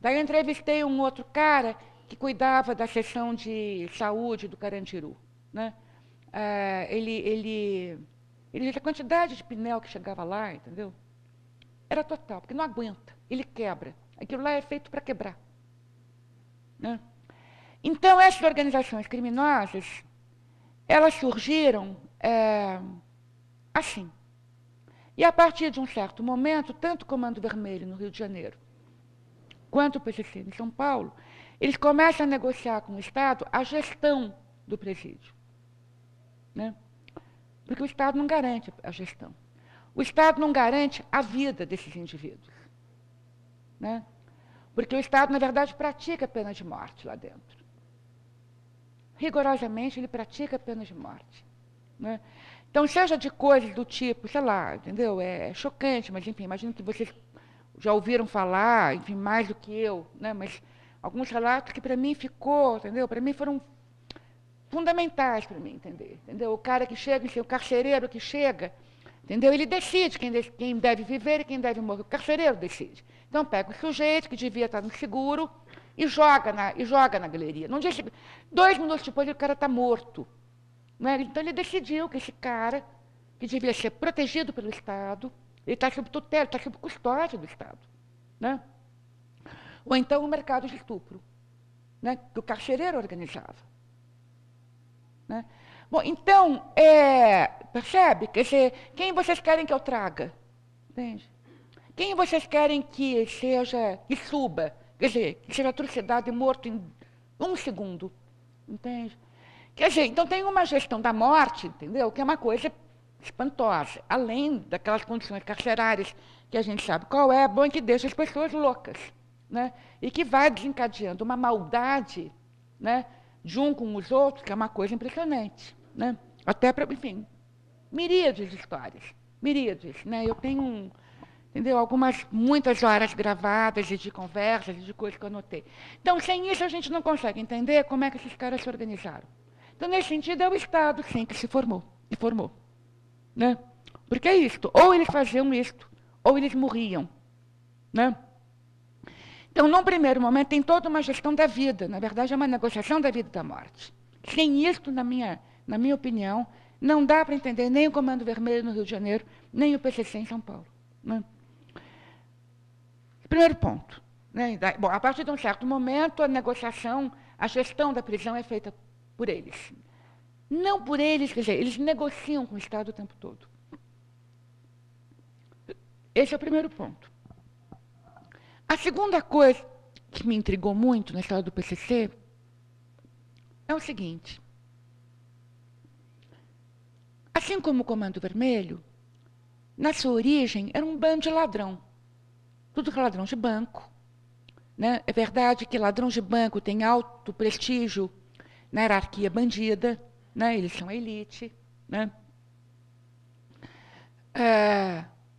Daí eu entrevistei um outro cara que cuidava da seção de saúde do Carandiru, né? Ele disse a quantidade de pneu que chegava lá, entendeu? Era total, porque não aguenta, ele quebra. Aquilo lá é feito para quebrar, né? Então, essas organizações criminosas, elas surgiram assim. E a partir de um certo momento, tanto o Comando Vermelho no Rio de Janeiro, quanto o PCC em São Paulo, eles começam a negociar com o Estado a gestão do presídio, né? Porque o Estado não garante a gestão. O Estado não garante a vida desses indivíduos, né? Porque o Estado, na verdade, pratica a pena de morte lá dentro. Rigorosamente, ele pratica a pena de morte, né? Então, seja de coisas do tipo, sei lá, entendeu? É chocante, mas, enfim, imagino que vocês já ouviram falar, enfim, mais do que eu, né? Mas alguns relatos que para mim ficou, entendeu? Para mim foram fundamentais para mim entender, entendeu? O cara que chega, o carcereiro que chega, entendeu? Ele decide quem deve viver e quem deve morrer. O carcereiro decide. Então pega o sujeito que devia estar no seguro e joga na galeria. Não diz, 2 minutos depois o cara está morto. Né? Então ele decidiu que esse cara, que devia ser protegido pelo Estado, ele está sob tutela, está sob custódia do Estado. Né? Ou então o mercado de estupro, né? Que o carcereiro organizava. Né? Bom, então, percebe? Quer dizer, quem vocês querem que eu traga? Entende? Quem vocês querem que suba? Quer dizer, que seja trucidado e morto em 1 segundo? Entende? Quer dizer, então tem uma gestão da morte, entendeu? Que é uma coisa espantosa. Além daquelas condições carcerárias que a gente sabe qual é, bom, que deixa as pessoas loucas. Né? E que vai desencadeando uma maldade, né? De um com os outros, que é uma coisa impressionante. Né? Até para, enfim, miríades de histórias. Miríades. Né? Eu tenho, entendeu? Muitas horas gravadas de conversas e de coisas que eu anotei. Então, sem isso, a gente não consegue entender como é que esses caras se organizaram. Então, nesse sentido, é o Estado, sim, que se formou. E formou. Né? Porque é isto. Ou eles faziam isto, ou eles morriam. Né? Então, num primeiro momento, tem toda uma gestão da vida. Na verdade, é uma negociação da vida e da morte. Sem isso, na minha opinião, não dá para entender nem o Comando Vermelho no Rio de Janeiro, nem o PCC em São Paulo. Né? Primeiro ponto. Né? Bom, a partir de um certo momento, a negociação, a gestão da prisão é feita por eles. Não por eles, quer dizer, eles negociam com o Estado o tempo todo. Esse é o primeiro ponto. A segunda coisa que me intrigou muito na história do PCC é o seguinte. Assim como o Comando Vermelho, na sua origem era um bando de ladrão. Tudo que é ladrão de banco. Né? É verdade que ladrão de banco tem alto prestígio na hierarquia bandida, né? Eles são a elite. Né?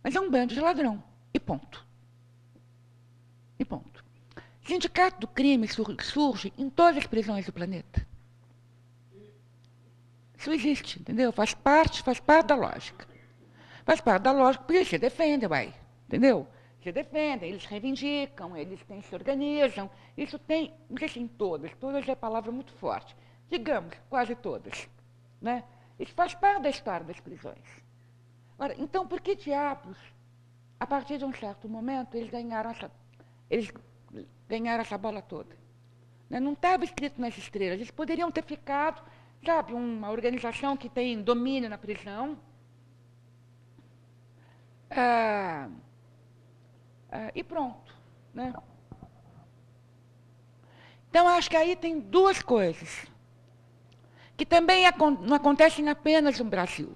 Mas é um bando de ladrão. E ponto. E ponto. Sindicato do crime surge em todas as prisões do planeta. Isso existe, entendeu? Faz parte da lógica. Faz parte da lógica, porque eles se defendem, uai. Entendeu? Se defendem, eles reivindicam, eles se organizam. Isso tem, não sei se em todas é palavra muito forte. Digamos, quase todas. Né? Isso faz parte da história das prisões. Ora, então, por que diabos, a partir de um certo momento, eles ganharam essa bola toda? Né? Não estava escrito nas estrelas. Eles poderiam ter ficado, sabe, uma organização que tem domínio na prisão. E pronto. Né? Então, acho que aí tem duas coisas que também não acontecem apenas no Brasil.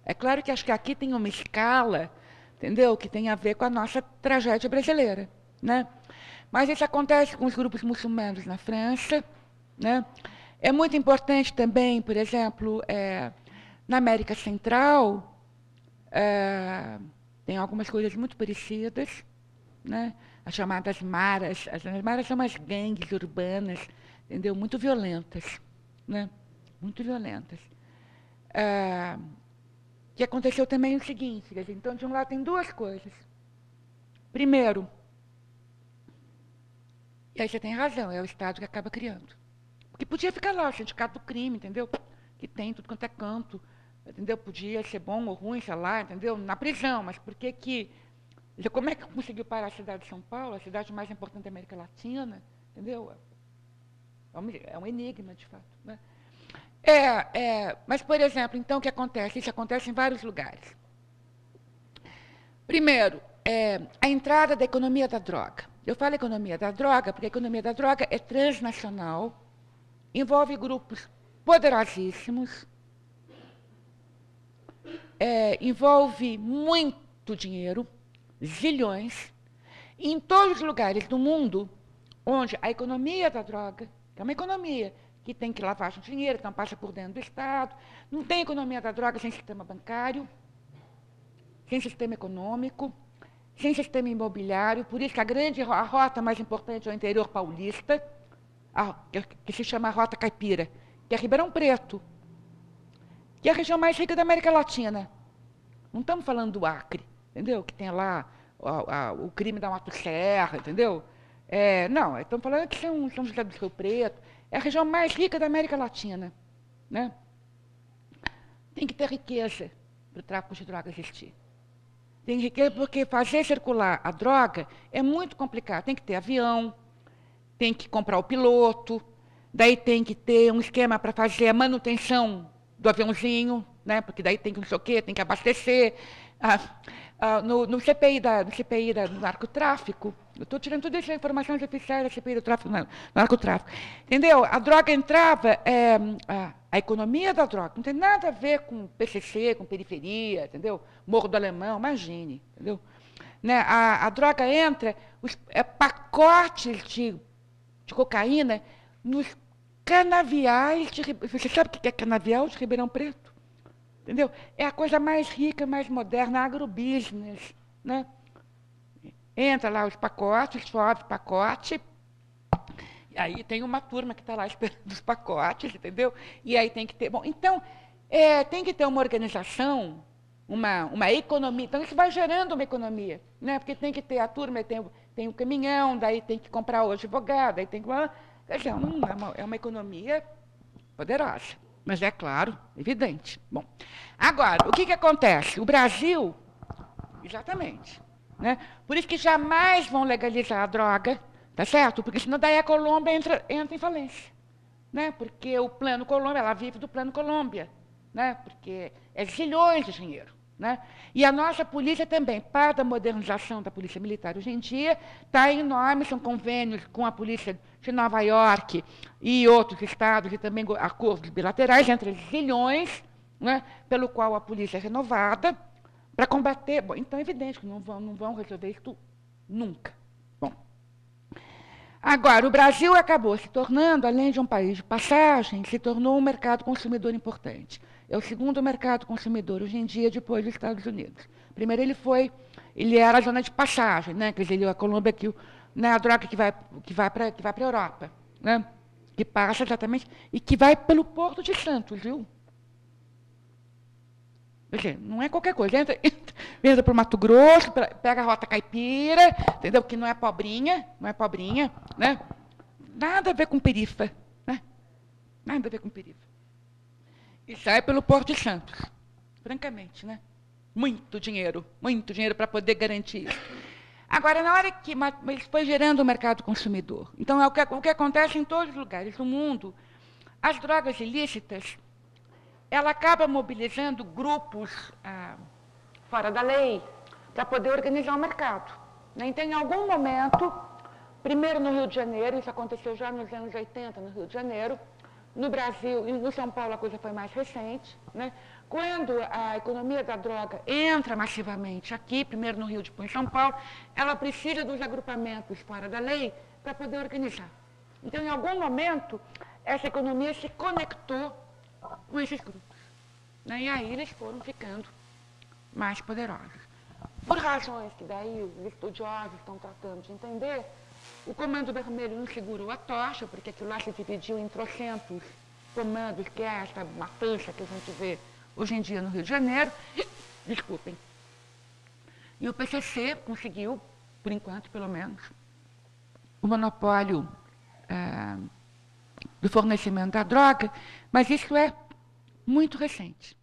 É claro que acho que aqui tem uma escala, entendeu, que tem a ver com a nossa tragédia brasileira. Né? Mas isso acontece com os grupos muçulmanos na França. Né? É muito importante também, por exemplo, na América Central, tem algumas coisas muito parecidas. Né? As chamadas maras. As maras são umas gangues urbanas, entendeu? Muito violentas. Né? Muito violentas. Que aconteceu também o seguinte, então, de um lado tem duas coisas. Primeiro, E aí você tem razão, é o Estado que acaba criando. Porque podia ficar lá, o sindicato do crime, entendeu? Que tem tudo quanto é canto, entendeu? Podia ser bom ou ruim, sei lá, entendeu? Na prisão, mas por que que... Como é que conseguiu parar a cidade de São Paulo, a cidade mais importante da América Latina, entendeu? É um enigma, de fato. Né? Mas, por exemplo, então, o que acontece? Isso acontece em vários lugares. Primeiro, a entrada da economia da droga. Eu falo economia da droga porque a economia da droga é transnacional, envolve grupos poderosíssimos, envolve muito dinheiro, zilhões, e em todos os lugares do mundo onde a economia da droga, que é uma economia que tem que lavar o dinheiro, então passa por dentro do Estado, não tem economia da droga sem sistema bancário, sem sistema econômico, sem sistema imobiliário, por isso que a rota mais importante é o interior paulista, que se chama a Rota Caipira, que é Ribeirão Preto, que é a região mais rica da América Latina. Não estamos falando do Acre, entendeu? Que tem lá o crime da motosserra, entendeu? Não, estamos falando de São José do Rio Preto, é a região mais rica da América Latina. Né? Tem que ter riqueza para o tráfico de droga existir. Tem riqueza porque fazer circular a droga é muito complicado. Tem que ter avião, tem que comprar o piloto, daí tem que ter um esquema para fazer a manutenção do aviãozinho, né? Porque daí tem que não sei o quê, tem que abastecer. No CPI do narcotráfico, eu estou tirando todas essas informações oficiais da CPI do narcotráfico. Entendeu? A droga entrava, a economia da droga, não tem nada a ver com PCC, com periferia, entendeu? Morro do Alemão, imagine, entendeu? Né? A droga entra, pacotes de cocaína nos canaviais de... Você sabe o que é canavial de Ribeirão Preto? Entendeu? É a coisa mais rica, mais moderna, agrobusiness. Né? Entra lá os pacotes, sobe o pacote, e aí tem uma turma que está lá esperando os pacotes, entendeu? E aí tem que ter... Bom, então, tem que ter uma organização, uma economia. Então, isso vai gerando uma economia, né? Porque tem que ter a turma, tem o caminhão, daí tem que comprar o advogado, daí tem que... Quer dizer, é uma economia poderosa. Mas é claro, evidente. Bom, agora, o que acontece? O Brasil, exatamente, né? Por isso que jamais vão legalizar a droga, tá certo? Porque senão daí a Colômbia entra em falência, né? Porque o Plano Colômbia, ela vive do Plano Colômbia, né? Porque é zilhões de dinheiro. Né? E a nossa polícia também, parte da modernização da polícia militar hoje em dia, está enorme, são convênios com a polícia de Nova York e outros estados, e também acordos bilaterais entre zilhões, né, pelo qual a polícia é renovada, para combater... Bom, então é evidente que não vão resolver isso nunca. Bom, agora, o Brasil acabou se tornando, além de um país de passagem, se tornou um mercado consumidor importante. É o segundo mercado consumidor hoje em dia, depois dos Estados Unidos. Primeiro ele era a zona de passagem, né? Quer dizer, a Colômbia, né, a droga que vai para a Europa, né? Que passa exatamente, e que vai pelo Porto de Santos, viu? Quer dizer, não é qualquer coisa. Entra para o Mato Grosso, pega a Rota Caipira, entendeu? Que não é pobrinha, né? Nada a ver com perifa, né? Nada a ver com perifa. E sai pelo Porto de Santos, francamente, né? Muito dinheiro para poder garantir isso. Agora, na hora que isso foi gerando o mercado consumidor. Então, é o que acontece em todos os lugares do mundo. As drogas ilícitas, ela acaba mobilizando grupos fora da lei para poder organizar o mercado. Né? Então, em algum momento, primeiro no Rio de Janeiro, isso aconteceu já nos anos 80 no Rio de Janeiro, no Brasil e no São Paulo a coisa foi mais recente, né? Quando a economia da droga entra massivamente aqui, primeiro no Rio, depois em São Paulo, ela precisa dos agrupamentos fora da lei para poder organizar. Então, em algum momento, essa economia se conectou com esses grupos. Né? E aí eles foram ficando mais poderosos. Por razões que daí os estudiosos estão tratando de entender, o Comando Vermelho não segurou a tocha, porque aquilo lá se dividiu em trocentos comandos, que é essa matança que a gente vê hoje em dia no Rio de Janeiro. Desculpem. E o PCC conseguiu, por enquanto, pelo menos, o monopólio do fornecimento da droga, mas isso é muito recente.